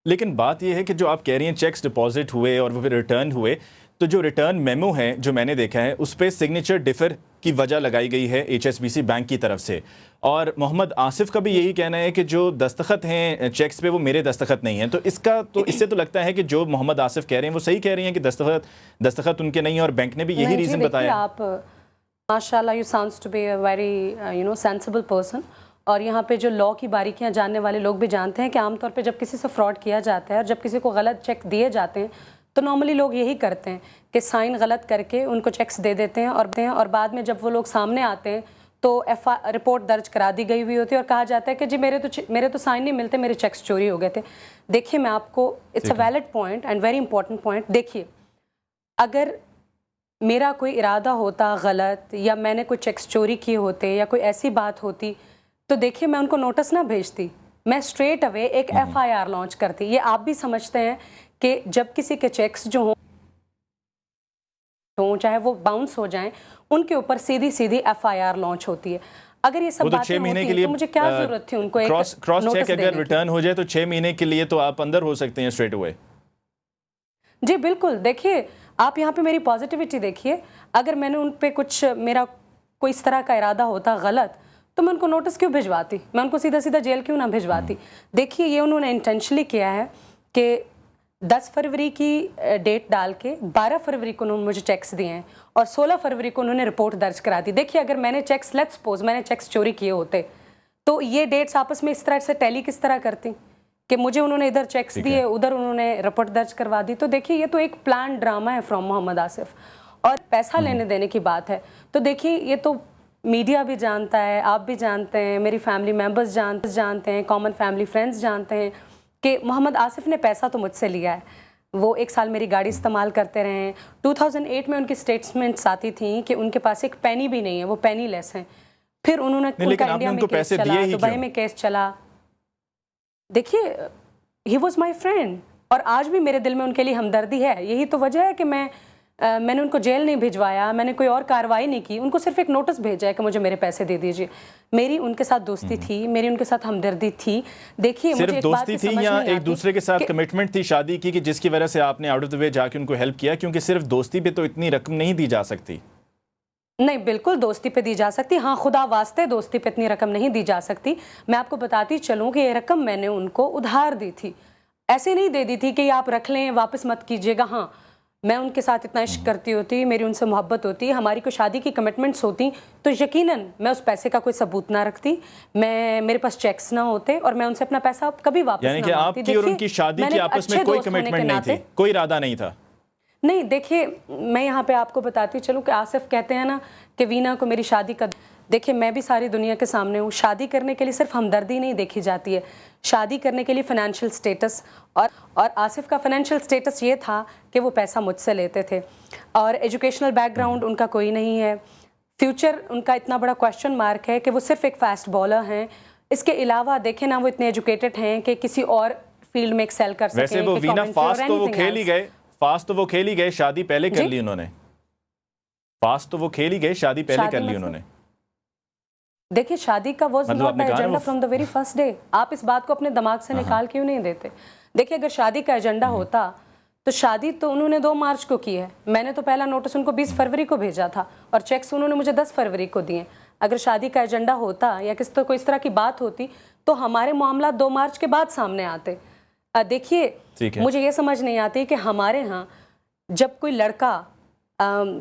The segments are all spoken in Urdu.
لیکن بات یہ ہے کہ جو آپ کہہ رہی ہیں چیکس ڈپازٹ ہوئے اور وہ پھر ریٹرن ہوئے، تو جو ریٹرن میمو ہے جو میں نے دیکھا ہے اس پہ سگنیچر ڈفر کی وجہ لگائی گئی ہے H S B C bank کی طرف سے، اور محمد آصف کا بھی یہی کہنا ہے کہ جو دستخط ہیں چیکس پہ وہ میرے دستخط نہیں ہیں. تو اس سے تو لگتا ہے کہ جو محمد آصف کہہ رہے ہیں وہ صحیح کہہ رہی ہیں کہ دستخط ان کے نہیں ہیں، اور بینک نے بھی یہی ریزن بتایا. آپ ماشاءاللہ you sounds to be a very sensible person, اور یہاں پہ جو لا کی باریکیاں جاننے والے لوگ بھی جانتے ہیں کہ عام طور پہ جب کسی سے فراڈ کیا جاتا ہے اور جب کسی کو غلط چیک دیے جاتے ہیں تو نارملی لوگ یہی کرتے ہیں کہ سائن غلط کر کے ان کو چیکس دے دیتے ہیں اور بعد میں جب وہ لوگ سامنے آتے ہیں تو رپورٹ درج کرا دی گئی ہوئی ہوتی ہے اور کہا جاتا ہے کہ جی میرے تو سائن نہیں ملتے، میرے چیکس چوری ہو گئے تھے. دیکھیے میں آپ کو it's a valid point and very important point. دیکھیے اگر میرا کوئی ارادہ ہوتا غلط یا میں نے کوئی چیکس چوری کیے ہوتے یا کوئی ایسی بات ہوتی تو دیکھیے میں ان کو نوٹس نہ بھیجتی، میں اسٹریٹ اوے ایک ایف آئی آر لانچ کرتی. یہ آپ بھی سمجھتے ہیں کہ جب کسی کے چیکس جو ہوں چاہے وہ باؤنس ہو جائیں ان کے اوپر سیدھی ایف آئی آر لانچ ہوتی ہے. اگر یہ سب باتیں ہوتی ہیں تو مجھے کیا ضرورت تھی ان کو ایک کراس چیک اگر ریٹرن ہو جائے تو 6 مہینے کے لیے تو آپ اندر ہو سکتے ہیں اسٹریٹ اوے. جی بالکل. دیکھیے آپ یہاں پہ میری پازیٹیوٹی دیکھیے، اگر میں نے ان پہ کچھ میرا کوئی اس طرح کا ارادہ ہوتا غلط تو میں ان کو نوٹس کیوں بھجواتی، میں ان کو سیدھا جیل کیوں نہ بھجواتی. دیکھیے یہ انہوں نے انٹینشنلی کیا ہے کہ 10 فروری کی ڈیٹ ڈال کے 12 فروری کو انہوں نے مجھے چیکس دیے ہیں اور 16 فروری کو انہوں نے رپورٹ درج کرا دی. دیکھیے اگر میں نے چیکس لیٹس سپوز میں نے چیکس چوری کیے ہوتے تو یہ ڈیٹس آپس میں اس طرح سے ٹیلی کس طرح کرتی کہ مجھے انہوں نے ادھر چیکس دیے ادھر انہوں نے رپورٹ درج کروا دی. تو دیکھیے یہ تو ایک پلان ڈرامہ ہے فرام محمد آصف اور پیسہ لینے دینے کی بات ہے. تو دیکھیے یہ تو میڈیا بھی جانتا ہے، آپ بھی جانتے ہیں، میری فیملی ممبرز جانتے ہیں، کامن فیملی فرینڈز جانتے ہیں کہ محمد آصف نے پیسہ تو مجھ سے لیا ہے. وہ 1 سال میری گاڑی استعمال کرتے رہے ہیں. 2008 میں ان کی سٹیٹمنٹس آتی تھیں کہ ان کے پاس ایک پینی بھی نہیں ہے، وہ پینی لیس ہیں. پھر انہوں نے ان کا انڈیا میں کیس چلا، دبئی میں کیس چلا. دیکھیے ہی واز مائی فرینڈ اور آج بھی میرے دل میں ان کے لیے ہمدردی ہے. یہی تو وجہ ہے کہ میں نے ان کو جیل نہیں بھجوایا، میں نے کوئی اور کارروائی نہیں کی، ان کو صرف ایک نوٹس بھیجا ہے کہ مجھے میرے پیسے دے دیجیے. میری ان کے ساتھ دوستی تھی، میری ان کے ساتھ ہمدردی تھی. دیکھیے مجھے ایک بات صرف دوستی تھی یا ایک دوسرے کے ساتھ کمٹمنٹ تھی شادی کی کہ جس کی وجہ سے آپ نے آؤٹ آف دی وے جا کے ان کو ہیلپ کیا؟ کیونکہ صرف دوستی پہ تو اتنی رقم نہیں دی جا سکتی. نہیں بالکل دوستی پہ دی جا سکتی، ہاں خدا واسطے دوستی پہ اتنی رقم نہیں دی جا سکتی. میں آپ کو بتاتی چلوں کہ یہ رقم میں نے ان کو ادھار دی تھی، ایسے نہیں دے دی تھی کہ یہ آپ رکھ لیں واپس مت کیجیے گا. ہاں میں ان کے ساتھ اتنا عشق کرتی ہوتی، میری ان سے محبت ہوتی، ہماری کوئی شادی کی کمٹمنٹس ہوتی تو یقیناً میں اس پیسے کا کوئی ثبوت نہ رکھتی، میرے پاس چیکس نہ ہوتے اور میں ان سے اپنا پیسہ کبھی واپس نہ مانگتی. یعنی کہ آپ کی اور ان کی شادی کی آپس میں کوئی کمٹمنٹ نہیں تھی، کوئی ارادہ نہیں تھا؟ نہیں. دیکھیے میں یہاں پہ آپ کو بتاتی چلوں کہ آصف کہتے ہیں نا کہ وینا کو میری شادی کا، دیکھیے میں بھی ساری دنیا کے سامنے ہوں. شادی کرنے کے لیے صرف ہمدردی نہیں دیکھی جاتی ہے، شادی کرنے کے لیے فائنینشیل سٹیٹس، اور آصف کا فائنینشیل سٹیٹس یہ تھا کہ وہ پیسہ مجھ سے لیتے تھے اور ایجوکیشنل بیک گراؤنڈ ان کا کوئی نہیں ہے. فیوچر ان کا اتنا بڑا کویسچن مارک ہے کہ وہ صرف ایک فاسٹ بالر ہیں. اس کے علاوہ دیکھیں نا وہ اتنے ایجوکیٹڈ ہیں کہ کسی اور فیلڈ میں ایکسیل کر سکیں. ویسے وہ وینا فاسٹ تو وہ کھیل ہی گئے، شادی پہلے کر لی انہوں نے. فاسٹ تو وہ کھیل ہی گئے، شادی پہلے کر لی انہوں نے. دیکھیے شادی کا was not my agenda from the very first day. آپ اس بات کو اپنے دماغ سے نکال کیوں نہیں دیتے؟ دیکھیے اگر شادی کا ایجنڈا ہوتا تو شادی تو انہوں نے 2 مارچ کو کی ہے، میں نے تو پہلا نوٹس ان کو 20 فروری کو بھیجا تھا اور چیکس انہوں نے مجھے 10 فروری کو دیے. اگر شادی کا ایجنڈا ہوتا یا کوئی اس طرح کی بات ہوتی تو ہمارے معاملات 2 مارچ کے بعد سامنے آتے. دیکھیے مجھے یہ سمجھ نہیں آتی کہ ہمارے ہاں جب کوئی لڑکا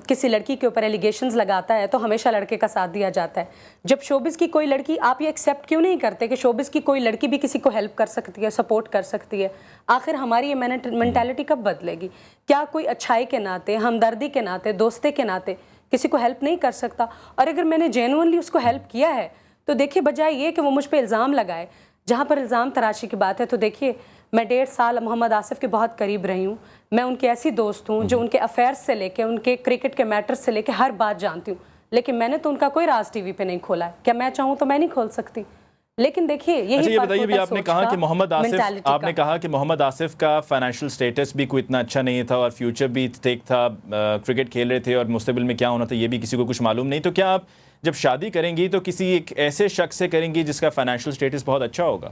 کسی لڑکی کے اوپر ایلیگیشنز لگاتا ہے تو ہمیشہ لڑکے کا ساتھ دیا جاتا ہے. جب شوبز کی کوئی لڑکی، آپ یہ ایکسیپٹ کیوں نہیں کرتے کہ شوبز کی کوئی لڑکی بھی کسی کو ہیلپ کر سکتی ہے، سپورٹ کر سکتی ہے؟ آخر ہماری یہ مینٹالٹی کب بدلے گی؟ کیا کوئی اچھائی کے ناطے، ہمدردی کے ناطے، دوستی کے ناطے کسی کو ہیلپ نہیں کر سکتا؟ اور اگر میں نے جینوئنلی اس کو ہیلپ کیا ہے تو دیکھیے بجائے یہ کہ وہ مجھ پہ الزام لگائے، جہاں پر الزام تراشی کی بات ہے تو دیکھیے میں 1.5 سال محمد آصف کے بہت قریب رہی ہوں. میں ان کے ایسی دوست ہوں جو ان کے افیئرز سے لے کے ان کے کرکٹ کے میٹرز سے لے کے ہر بات جانتی ہوں، لیکن میں نے تو ان کا کوئی راز ٹی وی پہ نہیں کھولا ہے. کیا میں چاہوں تو میں نہیں کھول سکتی؟ لیکن دیکھیے یہی بتائیے بھی آپ نے کہا کہ محمد آصف کا فائنینشیل سٹیٹس بھی کوئی اتنا اچھا نہیں تھا اور فیوچر بھی ٹھیک تھا، کرکٹ کھیل رہے تھے اور مستقبل میں کیا ہونا تھا یہ بھی کسی کو کچھ معلوم نہیں. تو کیا آپ جب شادی کریں گی تو کسی ایک ایسے شخص سے کریں گی جس کا فائنینشیل سٹیٹس بہت اچھا ہوگا؟